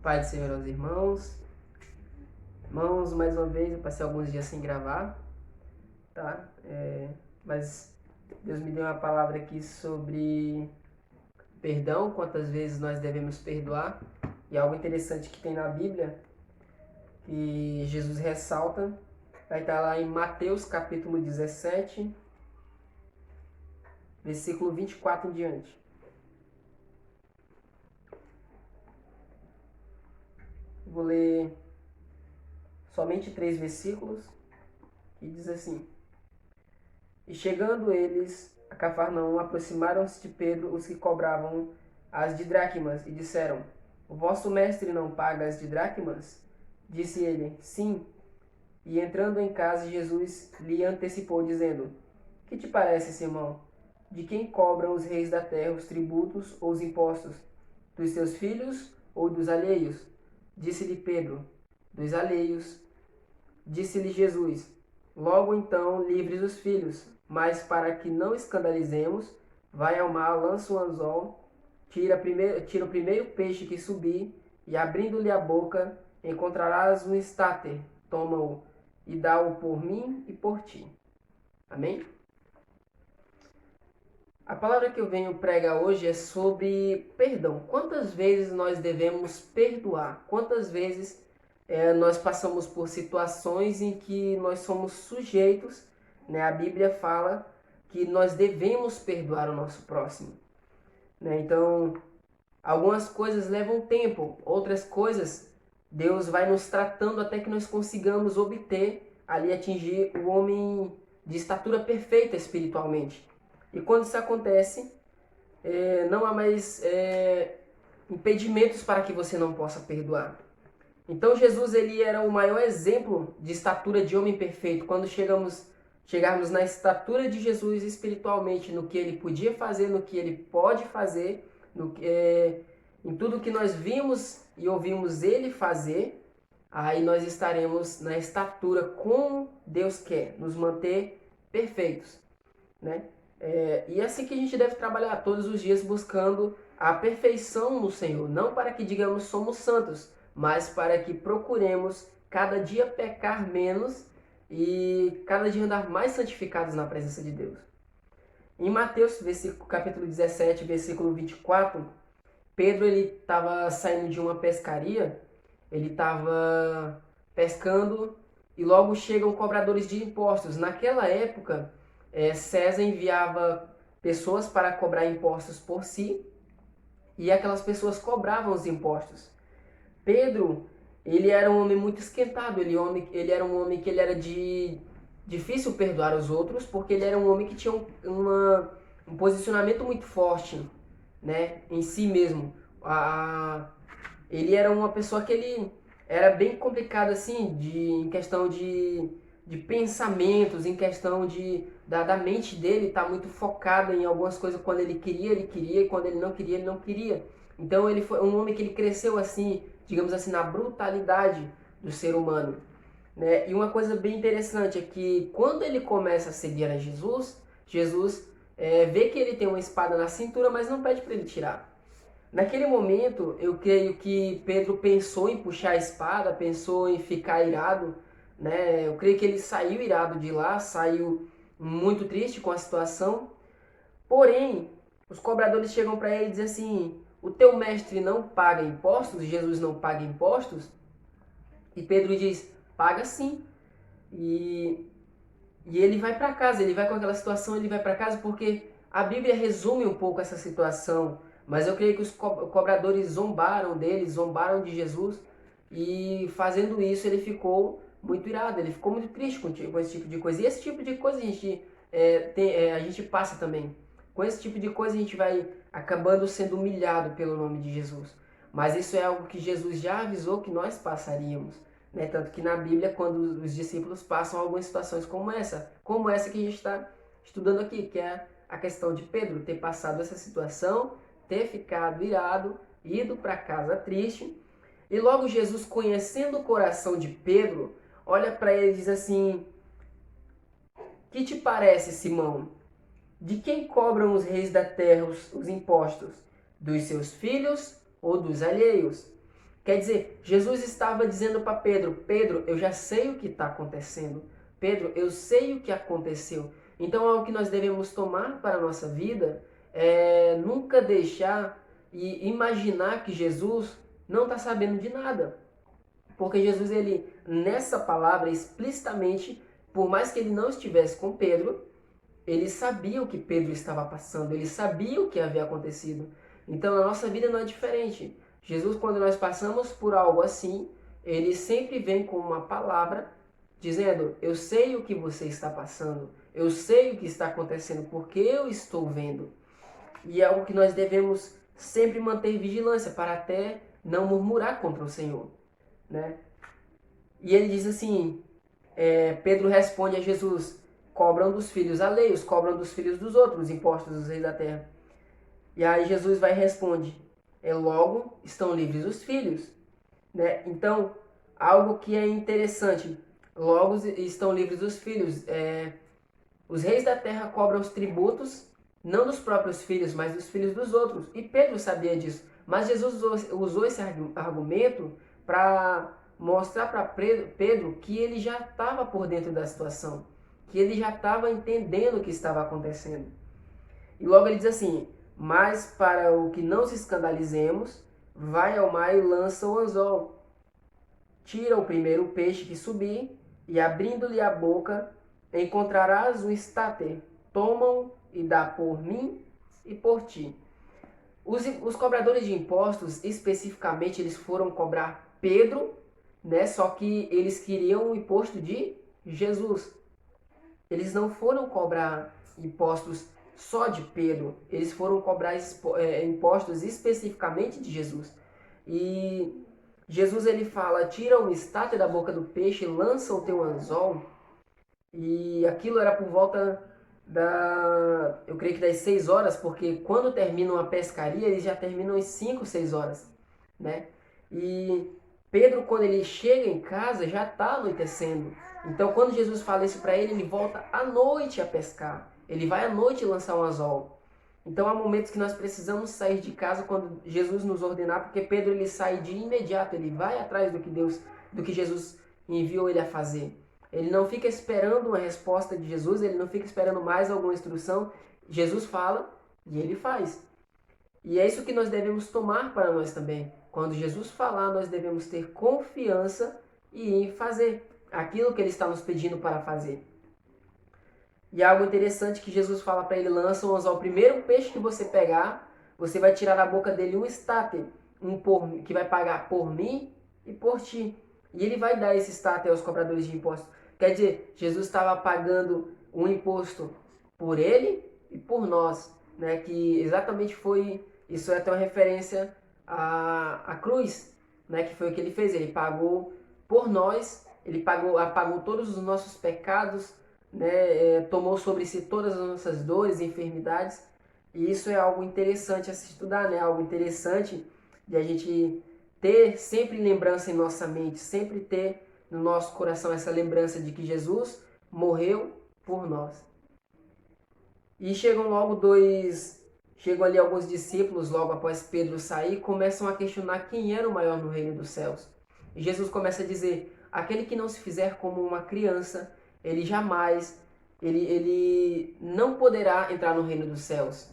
Pai do Senhor aos irmãos. Irmãos, mais uma vez eu passei alguns dias sem gravar, tá? Mas Deus me deu uma palavra aqui sobre perdão, quantas vezes nós devemos perdoar. E algo interessante que tem na Bíblia, que Jesus ressalta, vai estar lá em Mateus capítulo 17, versículo 24 em diante. Vou ler somente 3 versículos, que diz assim: E chegando eles a Cafarnaum, aproximaram-se de Pedro os que cobravam as didracmas, e disseram: O vosso mestre não paga as didracmas? Disse ele: Sim. E entrando em casa, Jesus lhe antecipou, dizendo: Que te parece, Simão? De quem cobram os reis da terra os tributos ou os impostos? Dos seus filhos ou dos alheios? Disse-lhe Pedro: Dos alheios. Disse-lhe Jesus: Logo então, livres os filhos, mas para que não escandalizemos, vai ao mar, lança o anzol, tira o primeiro peixe que subir, e abrindo-lhe a boca, encontrarás um estáter, toma-o e dá-o por mim e por ti. Amém? A palavra que eu venho pregar hoje é sobre perdão. Quantas vezes nós devemos perdoar? Quantas vezes nós passamos por situações em que nós somos sujeitos, né? A Bíblia fala que nós devemos perdoar o nosso próximo, né? Então, algumas coisas levam tempo, outras coisas Deus vai nos tratando até que nós consigamos obter, ali atingir o homem de estatura perfeita espiritualmente. E quando isso acontece, não há mais impedimentos para que você não possa perdoar. Então Jesus ele era o maior exemplo de estatura de homem perfeito. Quando chegarmos na estatura de Jesus espiritualmente, no que ele podia fazer, no que ele pode fazer, em tudo que nós vimos e ouvimos ele fazer, aí nós estaremos na estatura como Deus quer, nos manter perfeitos, né? E é assim que a gente deve trabalhar todos os dias buscando a perfeição no Senhor, não para que digamos somos santos, mas para que procuremos cada dia pecar menos e cada dia andar mais santificados na presença de Deus. Em Mateus, capítulo 17, versículo 24, Pedro ele estava saindo de uma pescaria, ele estava pescando e logo chegam cobradores de impostos. Naquela época, César enviava pessoas para cobrar impostos por si e aquelas pessoas cobravam os impostos. Pedro, ele era um homem muito esquentado, ele era um homem que ele era de difícil perdoar os outros, porque ele era um homem que tinha um posicionamento muito forte, né, em si mesmo. Ele era uma pessoa que ele era bem complicado assim, em questão de pensamentos, em questão da mente dele estar muito focada em algumas coisas. Quando ele queria, e quando ele não queria. Então ele foi um homem que ele cresceu assim, digamos assim, na brutalidade do ser humano, né? E uma coisa bem interessante é que quando ele começa a seguir a Jesus, Jesus vê que ele tem uma espada na cintura, mas não pede para ele tirar. Naquele momento, eu creio que Pedro pensou em puxar a espada, pensou em ficar irado, né? Eu creio que ele saiu irado de lá, saiu muito triste com a situação. Porém, os cobradores chegam para ele e dizem assim: o teu mestre não paga impostos? Jesus não paga impostos? E Pedro diz: paga sim. E ele vai para casa, ele vai com aquela situação, ele vai para casa porque a Bíblia resume um pouco essa situação. Mas eu creio que os cobradores zombaram dele, zombaram de Jesus. E fazendo isso ele ficou muito irado, ele ficou muito triste com esse tipo de coisa. E esse tipo de coisa a gente passa também. Com esse tipo de coisa a gente vai acabando sendo humilhado pelo nome de Jesus. Mas isso é algo que Jesus já avisou que nós passaríamos, né? Tanto que na Bíblia, quando os discípulos passam algumas situações como essa que a gente está estudando aqui, que é a questão de Pedro ter passado essa situação, ter ficado irado, ido para casa triste. E logo Jesus, conhecendo o coração de Pedro, olha para ele e diz assim: que te parece, Simão? De quem cobram os reis da terra os impostos? Dos seus filhos ou dos alheios? Quer dizer, Jesus estava dizendo para Pedro: Pedro, eu já sei o que está acontecendo. Pedro, eu sei o que aconteceu. Então, algo que nós devemos tomar para a nossa vida é nunca deixar e imaginar que Jesus não está sabendo de nada. Porque Jesus, ele, nessa palavra, explicitamente, por mais que ele não estivesse com Pedro, ele sabia o que Pedro estava passando, ele sabia o que havia acontecido. Então, na nossa vida não é diferente. Jesus, quando nós passamos por algo assim, ele sempre vem com uma palavra dizendo: eu sei o que você está passando, eu sei o que está acontecendo, porque eu estou vendo. E é algo que nós devemos sempre manter vigilância para até não murmurar contra o Senhor, né? E ele diz assim, Pedro responde a Jesus: cobram dos filhos alheios, cobram dos filhos dos outros os impostos dos reis da terra. E aí Jesus vai e responde: logo estão livres os filhos, né? Então, algo que é interessante, logo estão livres os filhos. Os reis da terra cobram os tributos, não dos próprios filhos, mas dos filhos dos outros. E Pedro sabia disso. Mas Jesus usou esse argumento para mostrar para Pedro que ele já estava por dentro da situação, que ele já estava entendendo o que estava acontecendo. E logo ele diz assim: mas para o que não se escandalizemos, vai ao mar e lança o anzol. Tira o primeiro peixe que subir, e abrindo-lhe a boca, encontrarás um estáter. Tomam e dá por mim e por ti. Os cobradores de impostos, especificamente, eles foram cobrar Pedro, né? Só que eles queriam o imposto de Jesus. Eles não foram cobrar impostos só de Pedro, eles foram cobrar impostos especificamente de Jesus. E Jesus, ele fala: tira um estáter da boca do peixe, lança o teu anzol. E aquilo era por volta eu creio que das 6 horas, porque quando terminam a pescaria, eles já terminam às 5, 6 horas, né? E Pedro, quando ele chega em casa, já está anoitecendo. Então, quando Jesus fala isso para ele, ele volta à noite a pescar. Ele vai à noite lançar um anzol. Então, há momentos que nós precisamos sair de casa quando Jesus nos ordenar, porque Pedro, ele sai de imediato, ele vai atrás do que Jesus enviou ele a fazer. Ele não fica esperando uma resposta de Jesus, ele não fica esperando mais alguma instrução. Jesus fala e ele faz. E é isso que nós devemos tomar para nós também. Quando Jesus falar, nós devemos ter confiança e fazer aquilo que ele está nos pedindo para fazer. E algo interessante que Jesus fala para ele: lança o anzol. O primeiro peixe que você pegar, você vai tirar da boca dele um estáter, que vai pagar por mim e por ti. E ele vai dar esse estáter aos cobradores de impostos. Quer dizer, Jesus estava pagando um imposto por ele e por nós, né? Que exatamente foi, isso é até uma referência à cruz, né? Que foi o que ele fez. Ele pagou por nós, ele pagou todos os nossos pecados, né? Tomou sobre si todas as nossas dores e enfermidades. E isso é algo interessante a se estudar, né? Algo interessante de a gente ter sempre lembrança em nossa mente, sempre ter no nosso coração essa lembrança de que Jesus morreu por nós. E chegam ali alguns discípulos logo após Pedro sair e começam a questionar quem era o maior no reino dos céus. E Jesus começa a dizer: aquele que não se fizer como uma criança, ele jamais, ele não poderá entrar no reino dos céus,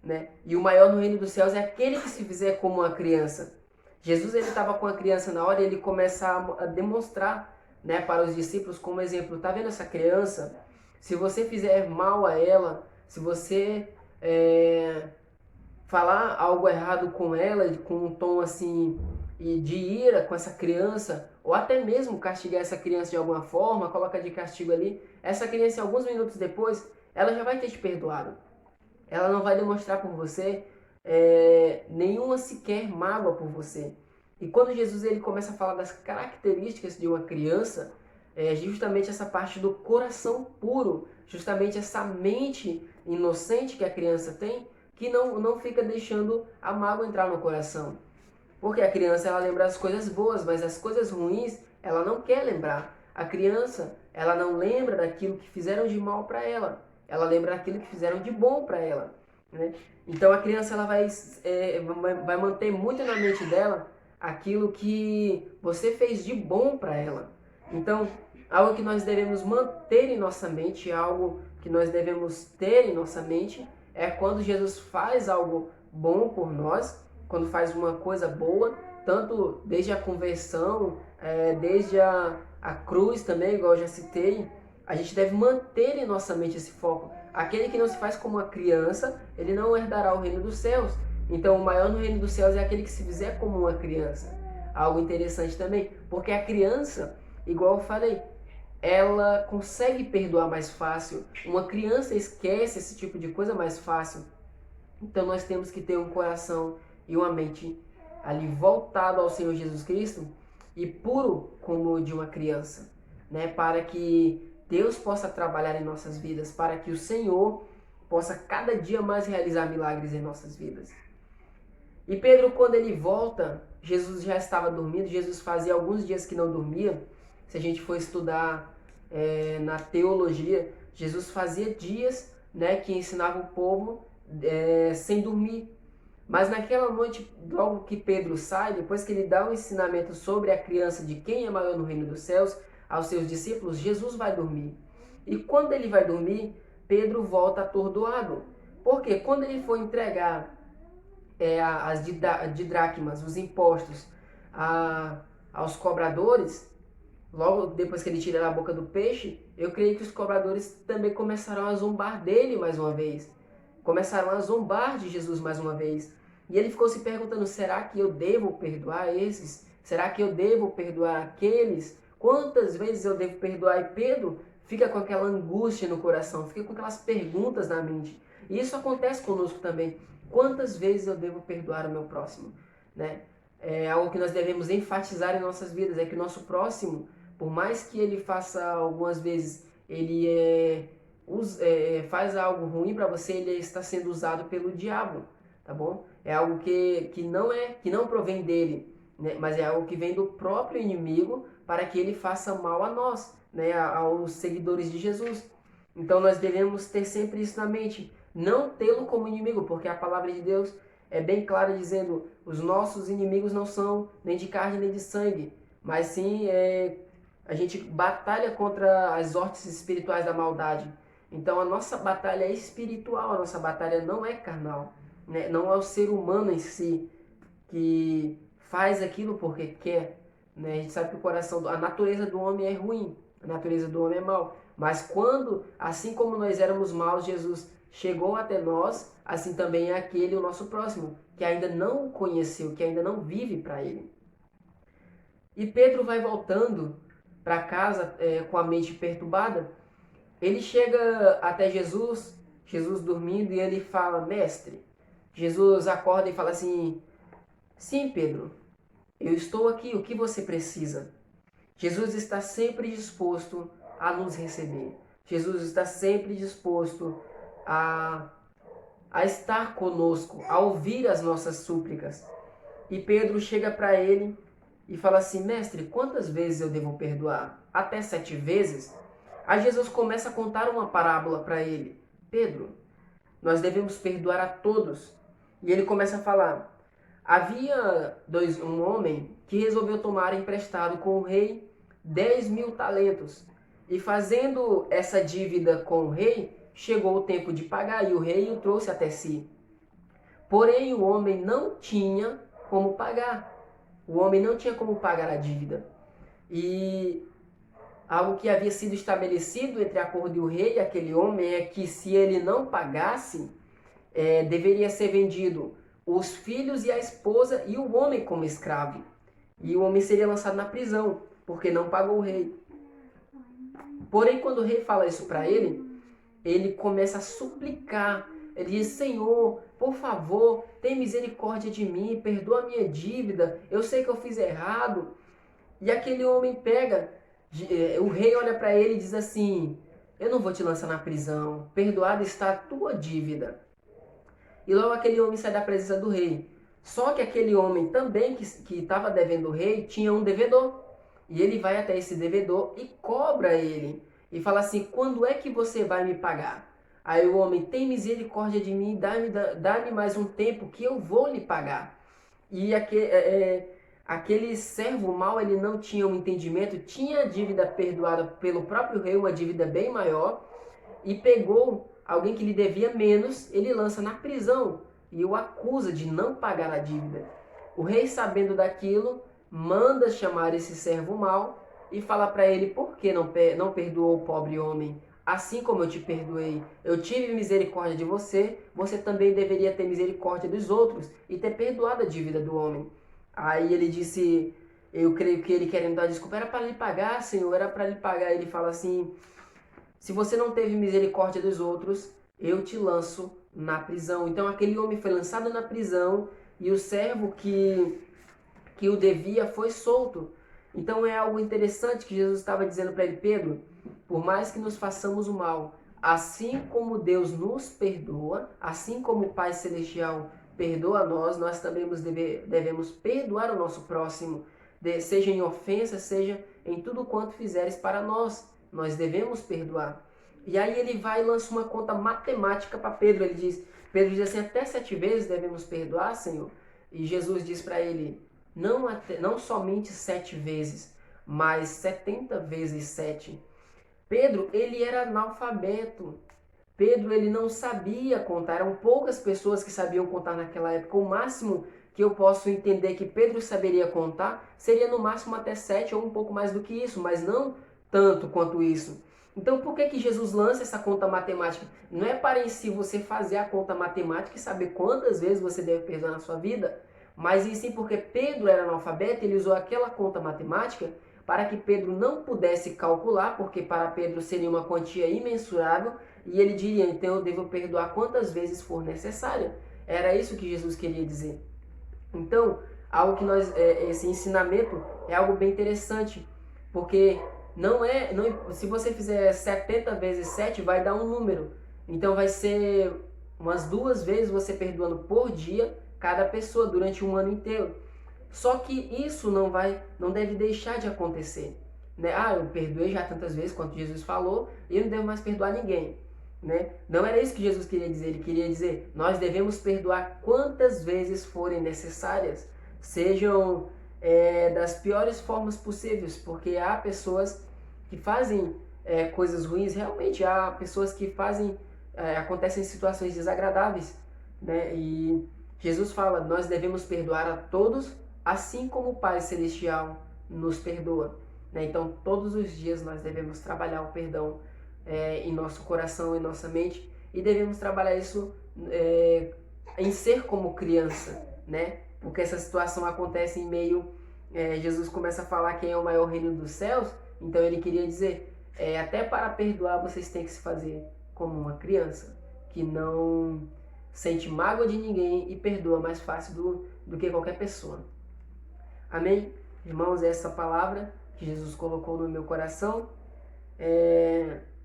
né? E o maior no reino dos céus é aquele que se fizer como uma criança. Jesus, ele estava com a criança na hora e ele começa a demonstrar, né, para os discípulos como exemplo: tá vendo essa criança? Se você fizer mal a ela, se você falar algo errado com ela, com um tom assim de ira com essa criança, ou até mesmo castigar essa criança de alguma forma, coloca de castigo ali, essa criança, alguns minutos depois, ela já vai ter te perdoado. Ela não vai demonstrar por você nenhuma sequer mágoa por você. E quando Jesus, ele começa a falar das características de uma criança, justamente essa parte do coração puro, justamente essa mente inocente que a criança tem, que não fica deixando a mágoa entrar no coração. Porque a criança, ela lembra as coisas boas, mas as coisas ruins ela não quer lembrar. A criança, ela não lembra daquilo que fizeram de mal para ela. Ela lembra daquilo que fizeram de bom para ela, né? Então a criança, ela vai manter muito na mente dela aquilo que você fez de bom para ela. Então, algo que nós devemos manter em nossa mente, algo que nós devemos ter em nossa mente, é quando Jesus faz algo bom por nós, quando faz uma coisa boa, tanto desde a conversão, desde a cruz também, igual eu já citei, a gente deve manter em nossa mente esse foco. Aquele que não se faz como uma criança, ele não herdará o reino dos céus. Então, o maior no reino dos céus é aquele que se fizer como uma criança. Algo interessante também, porque a criança, igual eu falei, ela consegue perdoar mais fácil. Uma criança esquece esse tipo de coisa mais fácil. Então, nós temos que ter um coração e uma mente ali voltado ao Senhor Jesus Cristo e puro como o de uma criança, né? Para que Deus possa trabalhar em nossas vidas, para que o Senhor possa cada dia mais realizar milagres em nossas vidas. E Pedro, quando ele volta, Jesus já estava dormindo. Jesus fazia alguns dias que não dormia. Se a gente for estudar na teologia, Jesus fazia dias, né, que ensinava o povo sem dormir. Mas naquela noite, logo que Pedro sai, depois que ele dá um ensinamento sobre a criança de quem é maior no reino dos céus, aos seus discípulos, Jesus vai dormir. E quando ele vai dormir, Pedro volta atordoado. Porque quando ele foi entregar as didracmas, os impostos, aos cobradores, logo depois que ele tira da boca do peixe, eu creio que os cobradores também começaram a zombar dele mais uma vez. Começaram a zombar de Jesus mais uma vez. E ele ficou se perguntando, será que eu devo perdoar esses? Será que eu devo perdoar aqueles? Quantas vezes eu devo perdoar? E Pedro fica com aquela angústia no coração, fica com aquelas perguntas na mente. E isso acontece conosco também. Quantas vezes eu devo perdoar o meu próximo? Né? É algo que nós devemos enfatizar em nossas vidas, é que o nosso próximo, por mais que ele faça algumas vezes, ele faz algo ruim para você, ele está sendo usado pelo diabo, tá bom? É algo que não provém dele, né? Mas é algo que vem do próprio inimigo para que ele faça mal a nós, né? Aos seguidores de Jesus. Então nós devemos ter sempre isso na mente, não tê-lo como inimigo, porque a palavra de Deus é bem clara dizendo: os nossos inimigos não são nem de carne nem de sangue, mas sim a gente batalha contra as hortes espirituais da maldade. Então a nossa batalha é espiritual, a nossa batalha não é carnal, né? Não é o ser humano em si que faz aquilo porque quer, né? A gente sabe que a natureza do homem é ruim, a natureza do homem é mau. Mas quando, assim como nós éramos maus, Jesus chegou até nós, assim também é aquele, o nosso próximo, que ainda não o conheceu, que ainda não vive para ele. E Pedro vai voltando para casa com a mente perturbada. Ele chega até Jesus, Jesus dormindo, e ele fala: mestre. Jesus acorda e fala assim: sim, Pedro, eu estou aqui, o que você precisa? Jesus está sempre disposto a nos receber. Jesus está sempre disposto a estar conosco, a ouvir as nossas súplicas. E Pedro chega para ele e fala assim: mestre, quantas vezes eu devo perdoar? Até 7 vezes? Aí Jesus começa a contar uma parábola para ele: Pedro, nós devemos perdoar a todos. E ele começa a falar: havia um homem que resolveu tomar emprestado com o rei 10.000 talentos. E fazendo essa dívida com o rei, chegou o tempo de pagar e o rei o trouxe até si. Porém, o homem não tinha como pagar. O homem não tinha como pagar a dívida. E algo que havia sido estabelecido entre a corte e o rei e aquele homem é que se ele não pagasse, deveria ser vendido os filhos e a esposa e o homem como escravo. E o homem seria lançado na prisão, porque não pagou o rei. Porém, quando o rei fala isso para ele, ele começa a suplicar. Ele diz: Senhor, por favor, tem misericórdia de mim, perdoa a minha dívida, eu sei que eu fiz errado. E aquele homem pega, o rei olha para ele e diz assim: eu não vou te lançar na prisão, perdoada está a tua dívida. E logo aquele homem sai da presença do rei. Só que aquele homem também que estava devendo o rei tinha um devedor. E ele vai até esse devedor e cobra ele. E fala assim: quando é que você vai me pagar? Aí o homem: tem misericórdia de mim, dá-me mais um tempo que eu vou lhe pagar. E aquele servo mau, ele não tinha um entendimento, tinha a dívida perdoada pelo próprio rei, uma dívida bem maior, e pegou alguém que lhe devia menos, ele lança na prisão e o acusa de não pagar a dívida. O rei, sabendo daquilo, manda chamar esse servo mau e fala para ele: por que não perdoou o pobre homem? Assim como eu te perdoei, eu tive misericórdia de você, você também deveria ter misericórdia dos outros e ter perdoado a dívida do homem. Aí ele disse, eu creio que ele querendo dar desculpa, era para lhe pagar, Senhor, era para lhe pagar. Ele fala assim: se você não teve misericórdia dos outros, eu te lanço na prisão. Então aquele homem foi lançado na prisão e o servo que o devia foi solto. Então é algo interessante que Jesus estava dizendo para ele: Pedro, por mais que nos façamos o mal, assim como Deus nos perdoa, assim como o Pai Celestial perdoa a nós, nós também devemos perdoar o nosso próximo, seja em ofensa, seja em tudo quanto fizeres para nós. Nós devemos perdoar. E aí ele vai e lança uma conta matemática para Pedro. Pedro diz assim: até 7 vezes devemos perdoar, Senhor? E Jesus diz para ele: não somente 7 vezes, mas 70 vezes 7. Pedro, ele era analfabeto. Pedro, ele não sabia contar. Eram poucas pessoas que sabiam contar naquela época. O máximo que eu posso entender que Pedro saberia contar seria no máximo até 7 ou um pouco mais do que isso, mas não tanto quanto isso. Então, por que Jesus lança essa conta matemática? Não é para em si você fazer a conta matemática e saber quantas vezes você deve perdoar na sua vida, mas em si porque Pedro era analfabeto, ele usou aquela conta matemática para que Pedro não pudesse calcular, porque para Pedro seria uma quantia imensurável, e ele diria: então eu devo perdoar quantas vezes for necessária. Era isso que Jesus queria dizer. Então, esse ensinamento é algo bem interessante, porque se você fizer 70 vezes 7, vai dar um número. Então vai ser umas 2 vezes você perdoando por dia cada pessoa durante um ano inteiro. Só que isso não deve deixar de acontecer, né? Eu perdoei já tantas vezes quanto Jesus falou, e eu não devo mais perdoar ninguém, né? Não era isso que Jesus queria dizer. Ele queria dizer: nós devemos perdoar quantas vezes forem necessárias, sejam das piores formas possíveis, porque há pessoas que fazem coisas ruins. Realmente há pessoas que acontecem situações desagradáveis, né? E Jesus fala: nós devemos perdoar a todos, assim como o Pai Celestial nos perdoa, né? Então todos os dias nós devemos trabalhar o perdão em nosso coração, em nossa mente, e devemos trabalhar isso em ser como criança, né? Porque essa situação acontece em meio... Jesus começa a falar quem é o maior reino dos céus, então ele queria dizer, até para perdoar vocês têm que se fazer como uma criança, que não sente mágoa de ninguém e perdoa mais fácil do que qualquer pessoa. Amém? Irmãos, essa palavra que Jesus colocou no meu coração.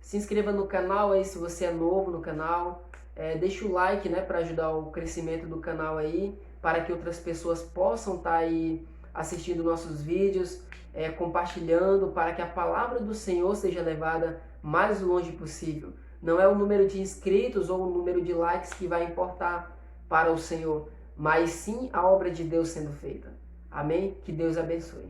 Se inscreva no canal aí se você é novo no canal. Deixa o like, né, para ajudar o crescimento do canal aí, para que outras pessoas possam estar aí assistindo nossos vídeos, compartilhando, para que a palavra do Senhor seja levada mais longe possível. Não é o número de inscritos ou o número de likes que vai importar para o Senhor, mas sim a obra de Deus sendo feita. Amém? Que Deus abençoe.